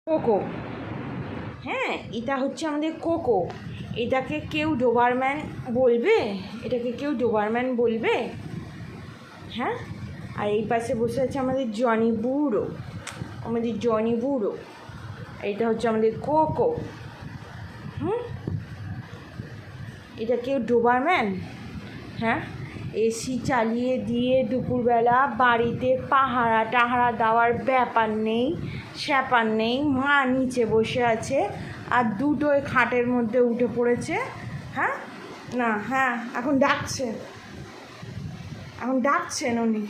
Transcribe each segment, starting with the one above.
Cocoa. হ্যাঁ, এটা হচ্ছে আমাদের কোকো। এটাকে কেউ ডোবারম্যান বলবে? এটাকে কেউ ডোবারম্যান বলবে? হ্যাঁ, আর এই পাশে বসে আছে আমাদের জনি বুড়ো, আমাদের জনি বুড়ো। এইটা হচ্ছে আমাদের কোকো। এটা কেউ ডোবারম্যান? হ্যাঁ, এসি চালিয়ে দিয়ে দুপুরবেলা বাড়িতে পাহারা টাহারা দেওয়ার ব্যাপার নেই, স্যাপার নেই। মা নিচে বসে আছে আর দুটোই খাটের মধ্যে উঠে পড়েছে। হ্যাঁ না, হ্যাঁ এখন ডাকছেন উনি।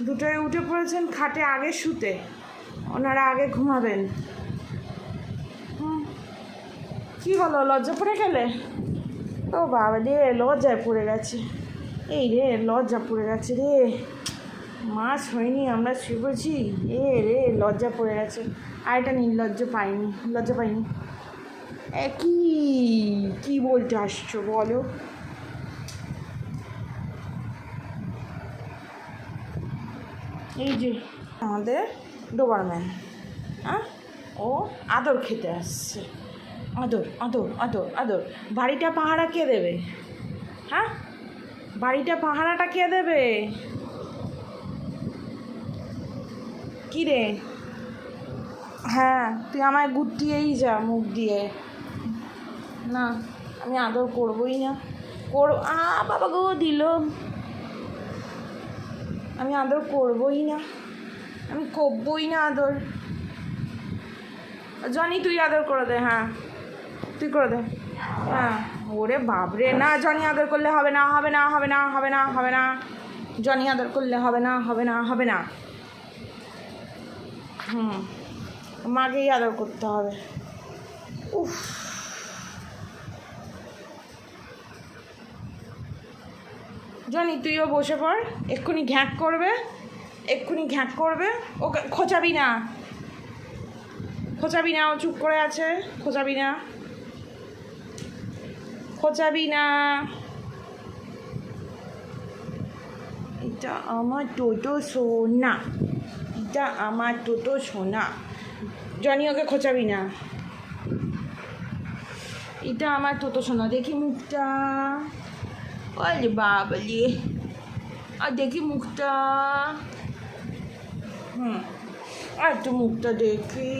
দুটোই উঠে পড়েছেন খাটে আগে শুতে, ওনারা আগে ঘুমাবেন। কী হলো, লজ্জা পড়ে গেলে? ও বাবা রে, লজ্জায় পড়ে গেছে। এই রে, লজ্জা পড়ে গেছে রে, মাস হয়নি আমরা শুয়েছি। রে, লজ্জা পড়ে গেছে। আর এটা লজ্জা পাইনি। কি বলতে আসছো বলো? এই যে আমাদের ডোবারম্যান, হ্যাঁ, ও আদর খেতে আসছে। আদর আদর আদর আদর। বাড়িটা পাহারা কে দেবে? হ্যাঁ, বাড়িটা পাহারাটা কে দেবে? কী রে? হ্যাঁ, তুই আমায় গুটিয়েই যা মুখ দিয়ে। না, আমি আদর করবই না। বাবা গো দিল। আমি আদর করবই না, আমি করবই না আদর। জনি তুই আদর করে দে। হ্যাঁ, তুই করে দে। হ্যাঁ, ওরে বাবরে, না জনি আদর করলে হবে না, হবে না, হবে না, হবে না, হবে না। জনি আদর করলে হবে না, হবে না, হবে না। মাকেই আদর করতে হবে। উফ, জনি তুইও বসে পড়, এক্ষুনি ঘ্যাঁক করবে। ওকে খোঁচাবি না, ও চুপ করে আছে। খোঁচাবি না। এটা আমার টোটো সোনা। জনি ওকে খোঁচাবি না। এটা আমার টোটো সোনা। দেখি মুখটা। ওরে বাবলি, আর দেখি মুখটা। আর একটু মুখটা দেখি।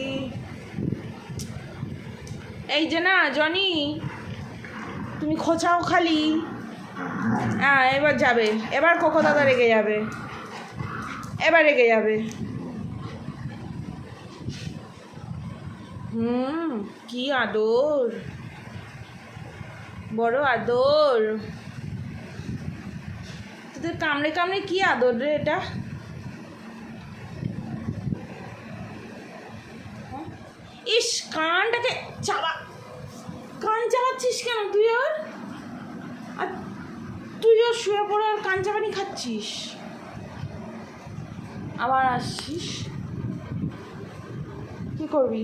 এই যে না জনি, তুমি খোঁচাও খালি। হ্যাঁ, এবার যাবে, এবার কোকো দাদা রেগে যাবে, কি আদর, বড় আদর। তোদের কামড়ে কি আদর রে এটা? ইস, কান চালাচ্ছিস কেন তুই? আর তুইও শুয়ে পড়ে আর কান চাবানি খাচ্ছিস, আবার আসছিস। কি করবি?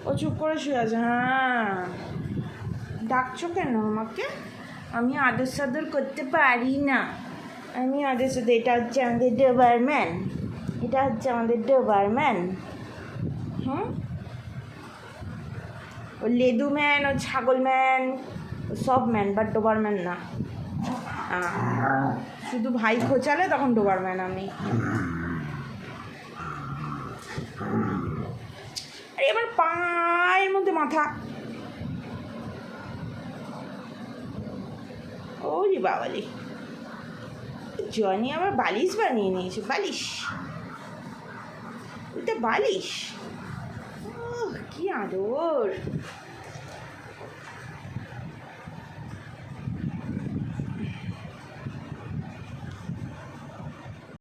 ও চুপ করে শুয়ে আছে। হ্যাঁ, ডাকছো কেন আমাকে? আমি আদর সাদর করতে পারি না। এটা হচ্ছে আমাদের ডোবারম্যান। ও লেদু ম্যান, ও ছাগল ম্যান, ও সব ম্যান, বাট ডোবারম্যান না। শুধু ভাই খোঁচালে তখন ডোবারম্যান আমি। আরে এবার পায়ের মধ্যে মাথা। ওরে বাবালি, জনি আবার বালিশ বানিয়ে নিয়েছে। বালিশ, কি আদর।